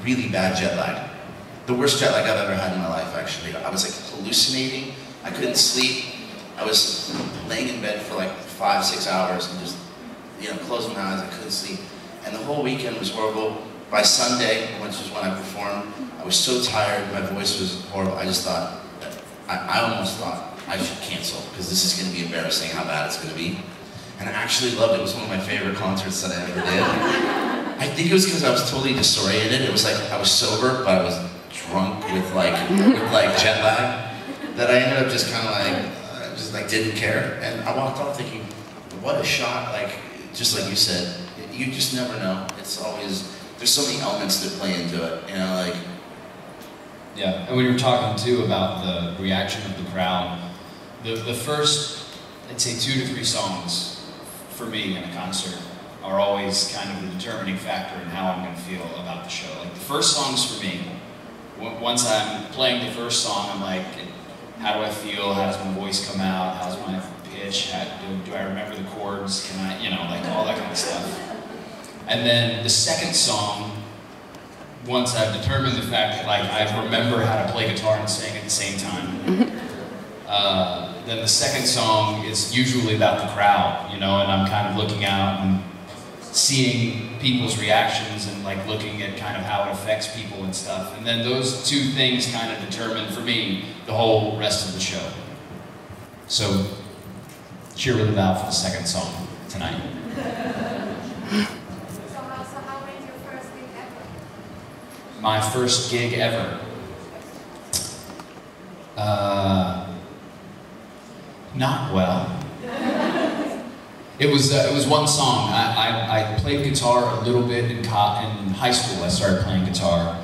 really bad jet lag. The worst jet lag I've ever had in my life, actually. I was like hallucinating, I couldn't sleep. I was laying in bed for like 5-6 hours and just, closing my eyes, I couldn't sleep. And the whole weekend was horrible. By Sunday, which was when I performed, I was so tired, my voice was horrible. I just thought, I almost thought I should cancel, because this is gonna be embarrassing how bad it's gonna be. And I actually loved it. It was one of my favorite concerts that I ever did. I think it was because I was totally disoriented. It was like I was sober, but I was drunk with like jet lag, that I ended up just kind of like, didn't care. And I walked off thinking, what a shot, like, just like you said, you just never know. It's always, there's so many elements that play into it, like. Yeah, and when you were talking too about the reaction of the crowd, the first, I'd say 2 to 3 songs for me in a concert are always kind of the determining factor in how I'm going to feel about the show. Like the first songs for me, once I'm playing the first song, I'm like, how do I feel? How does my voice come out? How's my pitch? Do I remember the chords? Can I, like all that kind of stuff. And then the second song, once I've determined the fact that like I remember how to play guitar and sing at the same time, then the second song is usually about the crowd, and I'm kind of looking out and seeing people's reactions and like looking at kind of how it affects people and stuff. And then those 2 things kind of determine, for me, the whole rest of the show. So, cheer really loud for the second song tonight. So how was your first gig ever? My first gig ever. Not well. It was one song. I played guitar a little bit in high school. I started playing guitar,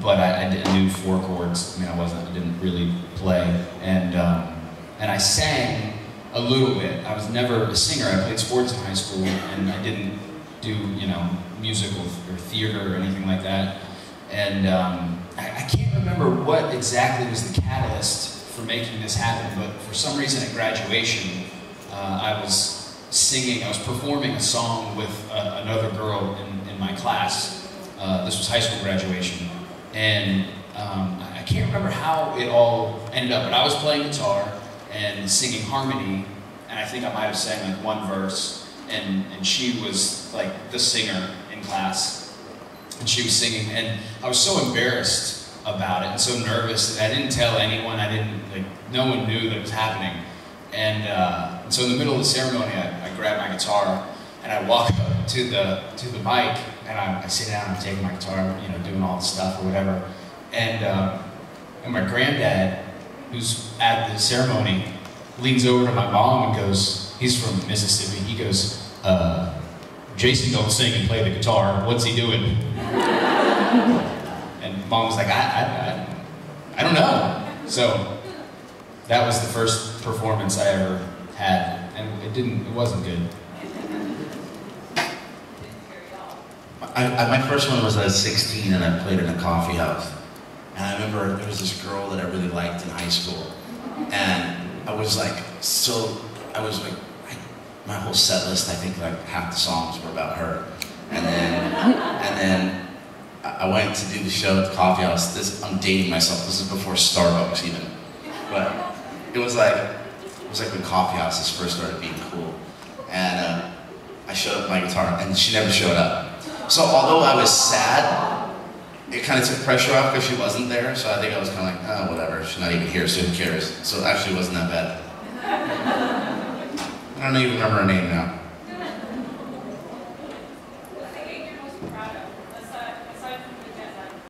but I knew 4 chords. I mean, I didn't really play, and I sang a little bit. I was never a singer. I played sports in high school, and I didn't do musical or theater or anything like that. And I can't remember what exactly was the catalyst for making this happen, but for some reason at graduation, I was performing a song with another girl in my class. This was high school graduation, and I can't remember how it all ended up, but I was playing guitar and singing harmony, and I think I might have sang like 1 verse, and she was like the singer in class, and she was singing, and I was so embarrassed about it and so nervous that I didn't tell anyone. No one knew that it was happening. And so in the middle of the ceremony, I grab my guitar and I walk up to the mic, and I sit down and take my guitar, doing all the stuff or whatever. And my granddad, who's at the ceremony, leans over to my mom and goes, he's from Mississippi, he goes, Jason don't sing and play the guitar, what's he doing? And Mom was like, I don't know. So that was the first performance I ever had, and it wasn't good. My first one was I was 16 and I played in a coffee house. And I remember there was this girl that I really liked in high school. And I was like, my whole set list, I think like half the songs were about her. And then I went to do the show at the coffee house. I'm dating myself, this is before Starbucks even. But it was like when coffee houses first started being cool. And I showed up with my guitar and she never showed up. So although I was sad, it kind of took pressure off because she wasn't there. So I think I was kind of like, oh, whatever, she's not even here, so who cares? So it actually wasn't that bad. I don't even remember her name now. What singing you're most proud of?